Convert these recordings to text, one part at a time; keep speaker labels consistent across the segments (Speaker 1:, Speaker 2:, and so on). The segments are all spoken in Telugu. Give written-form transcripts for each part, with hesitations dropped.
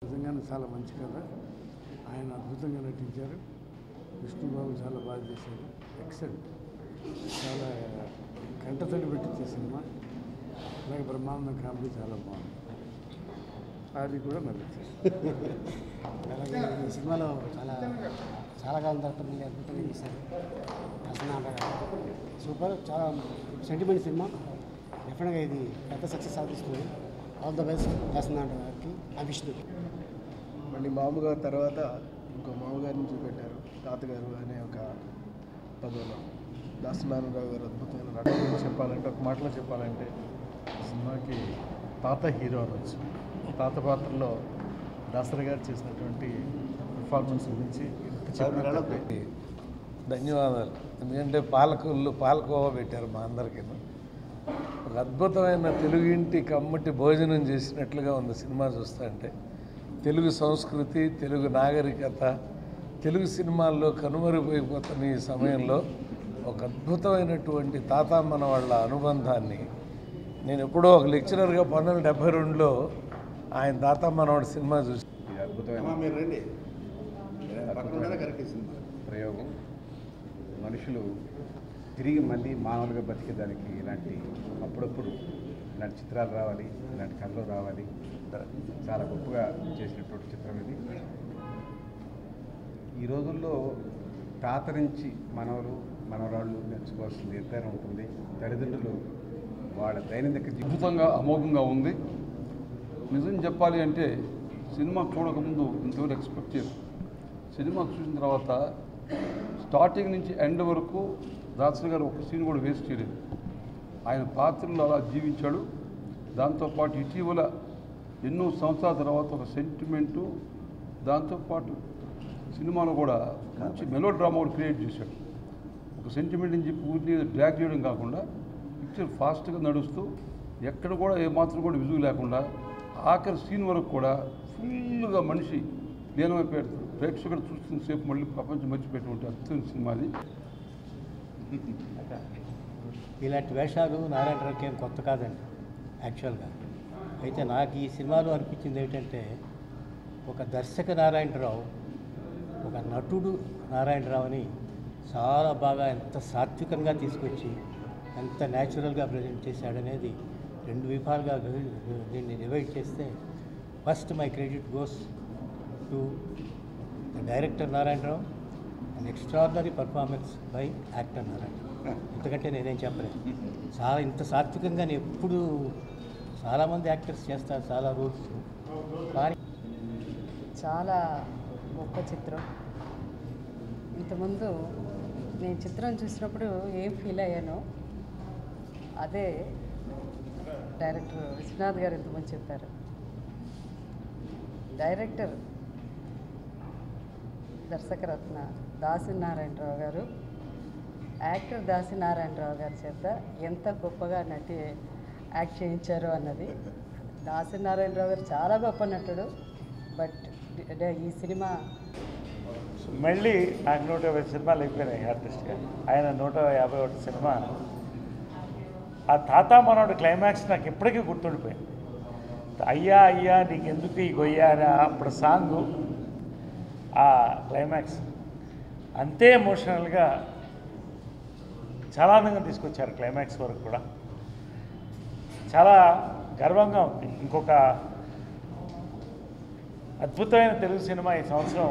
Speaker 1: నిజంగానే చాలా మంచి కథ. ఆయన అద్భుతంగా నటించారు. విష్ణుబాబు చాలా బాగా చేశారు. ఎక్సలెంట్. చాలా కంటతడి పెట్టించే సినిమా. అలాగే బ్రహ్మానందం కామెడీ చాలా బాగుంది. అది కూడా నటించారు.
Speaker 2: అలాగే ఈ సినిమాలో చాలా కాలం తర్వాత మళ్ళీ అద్భుతంగా చేశారు. సూపర్, చాలా సెంటిమెంట్ సినిమా. డెఫినెట్గా ఇది పెద్ద సక్సెస్ సాధిస్తుంది. ఆల్ ద బెస్ట్ దాసనాథ గారికి, ఆ విష్ణుకి.
Speaker 3: మళ్ళీ మామగారు తర్వాత ఇంకో మామగారిని చూపెట్టారు. తాతగారు అనే ఒక పదంలో దాసనారాయణరావు గారు అద్భుతమైన నటన. చెప్పాలంటే ఒక మాటలో చెప్పాలంటే సినిమాకి తాత హీరో అనొచ్చు. తాత పాత్రలో దాసరి గారు చేసినటువంటి పర్ఫార్మెన్స్ గురించి
Speaker 4: ధన్యవాదాలు. ఎందుకంటే పాలకోవా పెట్టారు మా అందరికీ. ఒక అద్భుతమైన తెలుగు ఇంటి కమ్మటి భోజనం చేసినట్లుగా ఉంది సినిమా చూస్తా అంటే. తెలుగు సంస్కృతి, తెలుగు నాగరికత, తెలుగు సినిమాల్లో కనుమరుగైపోతున్న ఈ సమయంలో ఒక అద్భుతమైనటువంటి తాతామ్మన వాళ్ళ అనుబంధాన్ని నేను ఎప్పుడో ఒక లెక్చరర్గా 1972లో ఆయన తాతామ్మనవాడి సినిమా చూసి
Speaker 5: అద్భుతమైన ప్రయోగం. మనుషులు తిరిగి మళ్ళీ మానవులుగా బతికేదానికి ఇలాంటి అప్పుడప్పుడు ఇలాంటి చిత్రాలు రావాలి, ఇలాంటి కథలు రావాలి. చాలా గొప్పగా చేసినటువంటి చిత్రం ఇది. ఈ రోజుల్లో తాత నుంచి మనవరాళ్ళు నేర్చుకోవాల్సింది ఎంతైనా ఉంటుంది. తల్లిదండ్రులు వాళ్ళ దైనందిక
Speaker 6: అద్భుతంగా అమోఘంగా ఉంది. నిజం చెప్పాలి అంటే సినిమా చూడకముందు ఇంతవరకు ఎక్స్పెక్ట్ చేయరు. సినిమా చూసిన తర్వాత స్టార్టింగ్ నుంచి ఎండ్ వరకు దాసరి గారు ఒక సీన్ కూడా వేస్ట్ చేయలేదు. ఆయన పాత్రలు అలా జీవించాడు. దాంతోపాటు ఇటీవల ఎన్నో సంవత్సరాల తర్వాత ఒక సెంటిమెంటు, దాంతోపాటు సినిమాలో కూడా మంచి మెలో డ్రామా కూడా క్రియేట్ చేశాడు. ఒక సెంటిమెంట్ అని చెప్పి ఊరిని డ్రాగ్ చేయడం కాకుండా పిక్చర్ ఫాస్ట్గా నడుస్తూ ఎక్కడ కూడా ఏమాత్రం కూడా విజువు లేకుండా ఆఖరి సీన్ వరకు కూడా ఫుల్గా మనిషి లీనమైపోయాడు. ప్రేక్షకుడు చూస్తున్న సేపు మళ్ళీ ప్రపంచం మర్చిపెట్టినటువంటి అద్భుతమైన సినిమా అది.
Speaker 2: ఇలాంటి వేషాలు నారాయణరావుకి ఏం కొత్త కాదండి యాక్చువల్గా. అయితే నాకు ఈ సినిమాలో అనిపించింది ఏంటంటే, ఒక దర్శక నారాయణరావు, ఒక నటుడు నారాయణరావుని చాలా బాగా ఎంత సాత్వికంగా తీసుకొచ్చి ఎంత న్యాచురల్గా ప్రజెంట్ చేశాడనేది రెండు విభాగాలుగా దీన్ని డివైడ్ చేస్తే, first my credit goes to the director Narayanarao and extraordinary performance by actor Narayanarao. ఎందుకంటే నేనేం చెప్పలేదు. చాలా ఇంత సాత్వికంగా ఎప్పుడు చాలామంది యాక్టర్స్ చేస్తారు చాలా రోల్స్, కానీ
Speaker 7: చాలా గొప్ప చిత్రం. ఇంతకుముందు నేను చిత్రం చూసినప్పుడు ఏం ఫీల్ అయ్యానో అదే డైరెక్టర్ విశ్వనాథ్ గారు ఇంతకుముందు చెప్పారు. డైరెక్టర్ దర్శకరత్న దాసనారాయణరావు గారు, యాక్టర్ దాసనారాయణరావు గారి చేత ఎంత గొప్పగా యాక్ట్ చేయించారు అన్నది. దాసనారాయణరావు గారు చాలా గొప్ప నటుడు. బట్ ఈ సినిమా
Speaker 8: మళ్ళీ నాకు 150 సినిమాలు అయిపోయినాయి ఆర్టిస్ట్గా. ఆయన 151 సినిమా. ఆ తాత మనోడు క్లైమాక్స్ నాకు ఇప్పటికీ గుర్తుండిపోయింది. అయ్యా అయ్యా నీకెందుకు ఈ గొయ్యా అని అప్పుడు సాంగు, ఆ క్లైమాక్స్ అంతే ఎమోషనల్గా చాలా ఆనందంగా తీసుకొచ్చారు. క్లైమాక్స్ వరకు కూడా చాలా గర్వంగా ఉంది. ఇంకొక అద్భుతమైన తెలుగు సినిమా ఈ సంవత్సరం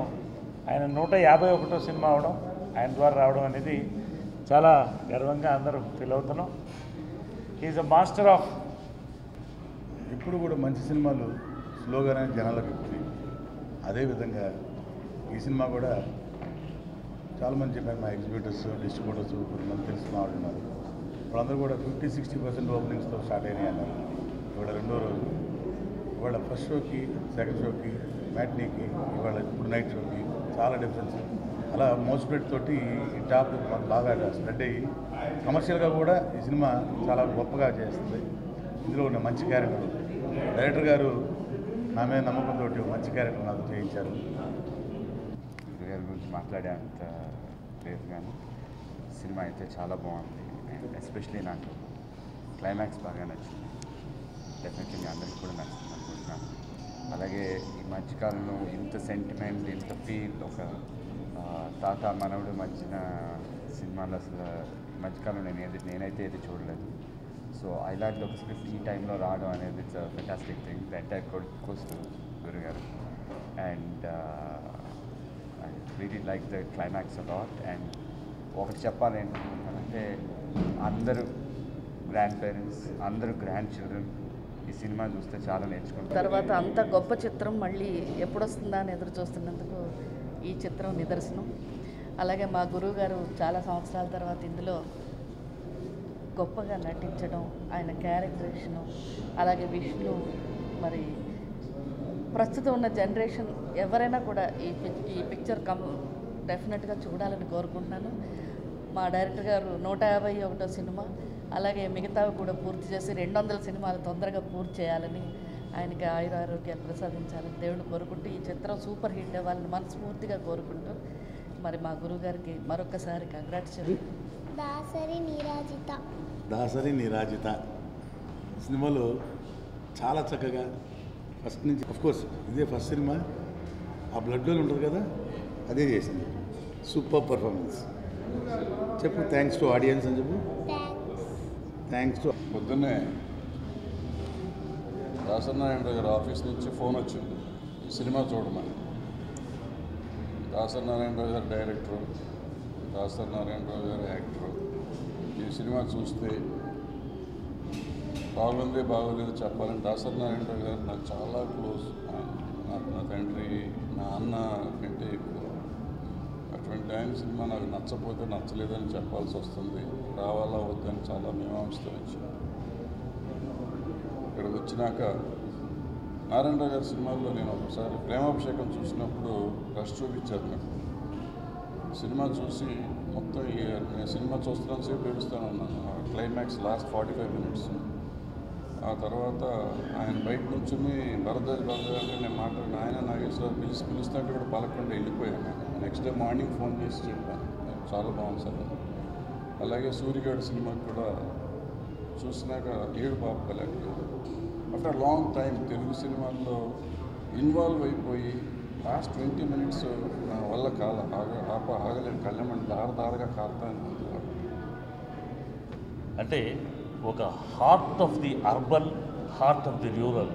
Speaker 8: ఆయన 151వ సినిమా అవడం, ఆయన ద్వారా రావడం అనేది చాలా గర్వంగా అందరూ ఫీల్ అవుతున్నాం. Is a master of.
Speaker 5: ఇప్పుడు కూడా మంచి సినిమాలు స్లోగానే జనాలకు ఎక్కుతుంది. అదేవిధంగా ఈ సినిమా కూడా చాలామంది చెప్పారు, మా ఎగ్జిబ్యూటర్స్, డిస్ట్రిబ్యూటర్స్, కొంతమంది తెలిసిన వాళ్ళు ఉన్నారు. వాళ్ళందరూ కూడా 50-60% ఓపెనింగ్స్తో స్టార్ట్ అయినాయి అన్నారు. ఇవాళ రెండో రోజు, ఇవాళ ఫస్ట్ షోకి, సెకండ్ షోకి, మ్యాట్నీకి, ఇవాళ ఇప్పుడు నైట్ షోకి చాలా డిఫరెన్స్. అలా మోస్ప్రెడ్ తోటి ఈ టాప్ మాకు బాగా స్ప్రెడ్ అయ్యి కమర్షియల్గా కూడా ఈ సినిమా చాలా గొప్పగా చేస్తుంది. ఇందులో ఉన్న మంచి క్యారెక్టర్ డైరెక్టర్ గారు నా మీద నమ్మకంతో మంచి క్యారెక్టర్ నాకు చేయించారు.
Speaker 9: గారి గురించి మాట్లాడే అంత లేదు, కానీ సినిమా అయితే చాలా బాగుంది. అండ్ ఎస్పెషలీ నాకు క్లైమాక్స్ బాగా నచ్చింది. డెఫినెట్లీ మీ అందరికీ కూడా నచ్చింది అనుకుంటున్నాను. అలాగే ఈ మధ్యకాలంలో ఇంత సెంటిమెంట్, ఇంత ఫీల్, ఒక తాత మనవడు మధ్యన సినిమాలు అసలు ఈ మధ్యకాలంలో నేనైతే ఏది చూడలేదు. సో ఇలాంటి ఒక స్క్రిప్ట్ ఈ టైంలో రావడం అనేది it's fantastic thing. The entire course to గురుగారు. And I really like the climax a lot. And ఒకటి చెప్పాలి ఏంటంటే అందరూ గ్రాండ్ పేరెంట్స్, అందరూ గ్రాండ్ చిల్డ్రన్ ఈ సినిమా చూస్తే చాలా నేర్చుకుంటారు.
Speaker 7: తర్వాత అంత గొప్ప చిత్రం మళ్ళీ ఎప్పుడు వస్తుందా అని ఎదురు చూస్తున్నందుకు ఈ చిత్రం నిదర్శనం. అలాగే మా గురువు గారు చాలా సంవత్సరాల తర్వాత ఇందులో గొప్పగా నటించడం, ఆయన క్యారెక్టరేషను, అలాగే విష్ణు, మరి ప్రస్తుతం ఉన్న జనరేషన్ ఎవరైనా కూడా ఈ పిక్చర్ డెఫినెట్గా చూడాలని కోరుకుంటున్నాను. మా డైరెక్టర్ గారు 151వ సినిమా, అలాగే మిగతావి కూడా పూర్తి చేసి 200 సినిమాలు తొందరగా పూర్తి చేయాలని, ఆయనకి ఆయురారోగ్యాలు ప్రసాదించాలని దేవుడిని కోరుకుంటూ ఈ చిత్రం సూపర్ హిట్ అవ్వాలని మనస్ఫూర్తిగా కోరుకుంటూ మరి మా గురువుగారికి మరొకసారి కంగ్రాట్స్ చెప్పి.
Speaker 5: దాసరి నీరాజిత సినిమాలో చాలా చక్కగా ఫస్ట్ నుంచి, అఫ్కోర్స్ ఇదే ఫస్ట్ సినిమా, ఆ బ్లడ్లో ఉంటుంది కదా, అదే చేసింది. Super performance. చెప్పు థ్యాంక్స్ టు ఆడియన్స్ అని చెప్పు. థ్యాంక్స్ టు
Speaker 6: పొద్దున్నే దాసనారాయణరావు గారి ఆఫీస్ నుంచి ఫోన్ వచ్చింది, ఈ సినిమా చూడమని. దాసనారాయణరావు గారు డైరెక్టరు, దాసనారాయణరావు గారు యాక్టరు. ఈ సినిమా చూస్తే బాగుంది బాగోలేదు చెప్పాలని, దాసనారాయణరావు గారు నాకు చాలా క్లోజ్. నాకు నా తండ్రి, నా అన్న కంటే ఎక్కువ. అటువంటి ఆయన సినిమా నాకు నచ్చపోతే నచ్చలేదని చెప్పాల్సి వస్తుంది. రావాలా వద్దని చాలా మీమాంసతో వచ్చాను. ఇక్కడికి వచ్చినాక నారాయణరావు గారి సినిమాల్లో నేను ఒకసారి ప్రేమాభిషేకం చూసినప్పుడు రష్ చూపించారు నాకు. సినిమా చూసి మొత్తం నేను సినిమా చూస్తున్నాను సేపు ఏడుస్తాను ఉన్నాను. Climax last 45 minutes. ఆ తర్వాత ఆయన బయట నుంచుని భరద్వాజ్ అంటే నేను మాట్లాడిన, ఆయన నాగేశ్వరరావు పిలుస్తుంటే కూడా పలకుండా వెళ్ళిపోయాను. నేను నెక్స్ట్ డే మార్నింగ్ ఫోన్ చేసి చెప్పాను, చాలా బాగుంది సార్. అలాగే సూర్యగాడి సినిమాకి కూడా చూసినాక ఏడు పాపలేకపోయాను. ఆఫ్టర్ లాంగ్ టైం తెలుగు సినిమాల్లో ఇన్వాల్వ్ అయిపోయి లాస్ట్ 20 minutes నా వల్ల ఆగలేని కళ్ళమని దారదారగా కారుతాను.
Speaker 10: అంటే ఒక heart of the urban, heart of the rural.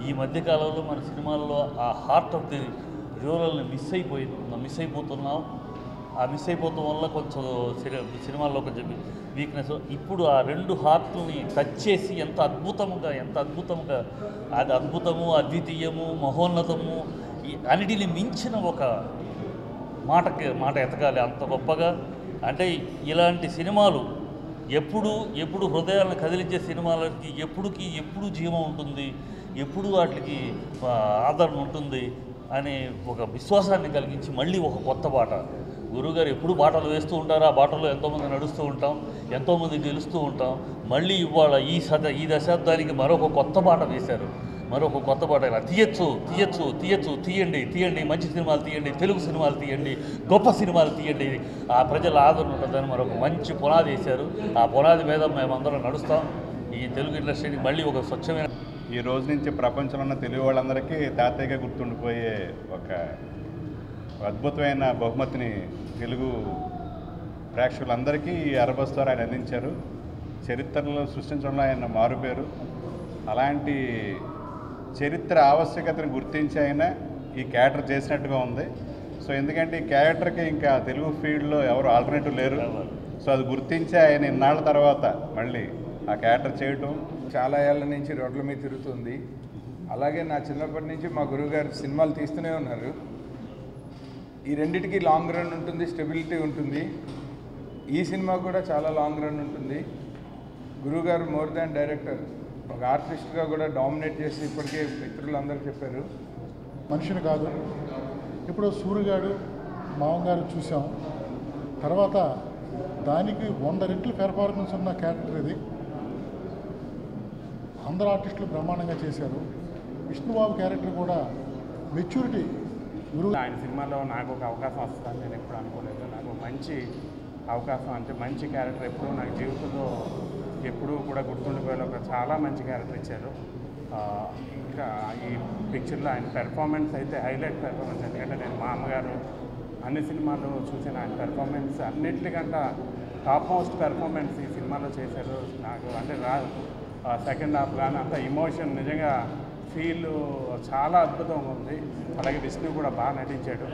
Speaker 10: ఈ మధ్యకాలంలో మన సినిమాల్లో ఆ హార్ట్ ఆఫ్ ది రూరల్ని మిస్ అయిపోతున్నాం. ఆ మిస్ అయిపోవడం వల్ల కొంచెం సినిమాల్లో కొంచెం వీక్నెస్. ఇప్పుడు ఆ రెండు హార్ట్లని టచ్ చేసి ఎంత అద్భుతంగా అది అద్భుతము, అద్వితీయము, మహోన్నతము, అన్నిటిని మించిన ఒక మాట ఎతకాలి అంత గొప్పగా. అంటే ఇలాంటి సినిమాలు ఎప్పుడు హృదయాలను కదిలించే సినిమాలకి ఎప్పుడు జీవం ఉంటుంది, ఎప్పుడు వాటికి ఆదరణ ఉంటుంది అనే ఒక విశ్వాసాన్ని కలిగించి మళ్ళీ ఒక కొత్త బాట. గురువుగారు ఎప్పుడు బాటలు వేస్తూ ఉంటారు, ఆ బాటలో ఎంతోమంది నడుస్తూ ఉంటాం, ఎంతోమంది గెలుస్తూ ఉంటాం. మళ్ళీ ఇవాళ ఈ దశాబ్దానికి మరొక కొత్త బాట వేశారు. మరొక కొత్త బాట ఇలా తీయండి, మంచి సినిమాలు తీయండి, తెలుగు సినిమాలు తీయండి, గొప్ప సినిమాలు తీయండి, ఆ ప్రజల ఆదరణ ఉంటుందని మరొక మంచి పునాది వేశారు. ఆ పునాది మీద మేమందరం నడుస్తాం. ఈ తెలుగు ఇండస్ట్రీని మళ్ళీ ఒక స్వచ్ఛమైన,
Speaker 11: ఈ రోజు నుంచి ప్రపంచంలో ఉన్న తెలుగు వాళ్ళందరికీ తాతయ్యగా గుర్తుండిపోయే ఒక అద్భుతమైన బహుమతిని తెలుగు ప్రేక్షకులందరికీ ఈ అరబస్ ద్వారా ఆయన అందించారు. చరిత్రలో సృష్టించడంలో ఆయన మారుపేరు. అలాంటి చరిత్ర ఆవశ్యకతను గుర్తించి ఆయన ఈ క్యారెక్టర్ చేసినట్టుగా ఉంది. సో ఎందుకంటే ఈ క్యారెక్టర్కి ఇంకా తెలుగు ఫీల్డ్లో ఎవరు ఆల్టర్నేటివ్ లేరు. సో అది గుర్తించి ఆయన ఇన్నాళ్ళ తర్వాత మళ్ళీ ఆ క్యారెక్టర్ చేయటం.
Speaker 12: చాలా ఏళ్ళ నుంచి రోడ్ల మీద తిరుగుతుంది. అలాగే నా చిన్నప్పటి నుంచి మా గురువుగారు సినిమాలు తీస్తూనే ఉన్నారు. ఈ రెండిటికి లాంగ్ రన్ ఉంటుంది, స్టెబిలిటీ ఉంటుంది. ఈ సినిమా కూడా చాలా లాంగ్ రన్ ఉంటుంది. గురువుగారు మోర్ దాన్ డైరెక్టర్, ఒక ఆర్టిస్ట్గా కూడా డామినేట్ చేసి ఇప్పటికే మిత్రులందరూ చెప్పారు.
Speaker 13: మనిషిని కాదు, ఇప్పుడు సూర్యగాడు మామగారు చూసాం. తర్వాత దానికి 100 రెట్లు పెర్ఫార్మెన్స్ ఉన్న క్యారెక్టర్ ఇది. అందరు ఆర్టిస్టులు బ్రహ్మాండంగా చేశారు. విష్ణుబాబు క్యారెక్టర్ కూడా మెచ్యూరిటీ.
Speaker 14: ఆయన సినిమాలో నాకు ఒక అవకాశం వస్తుందని నేను ఎప్పుడు అనుకోలేదు. నాకు మంచి అవకాశం, అంటే మంచి క్యారెక్టర్ ఎప్పుడు నాకు జీవితంలో ఎప్పుడూ కూడా గుర్తుండిపోయేలా ఒక చాలా మంచి క్యారెక్టర్ ఇచ్చారు. డెఫినెట్గా ఈ పిక్చర్లో ఆయన పెర్ఫార్మెన్స్ అయితే హైలైట్ పెర్ఫార్మెన్స్. ఎందుకంటే నేను మా అమ్మగారు అన్ని సినిమాలు చూసిన ఆయన పెర్ఫార్మెన్స్ అన్నింటికంటే టాప్ మోస్ట్ పెర్ఫార్మెన్స్ ఈ సినిమాలో చేశారు. నాకు అంటే సెకండ్ హాఫ్ కానీ అంత ఇమోషన్ నిజంగా ఫీల్ చాలా అద్భుతంగా ఉంది. అలాగే విష్ణు కూడా బాగా నటించాడు.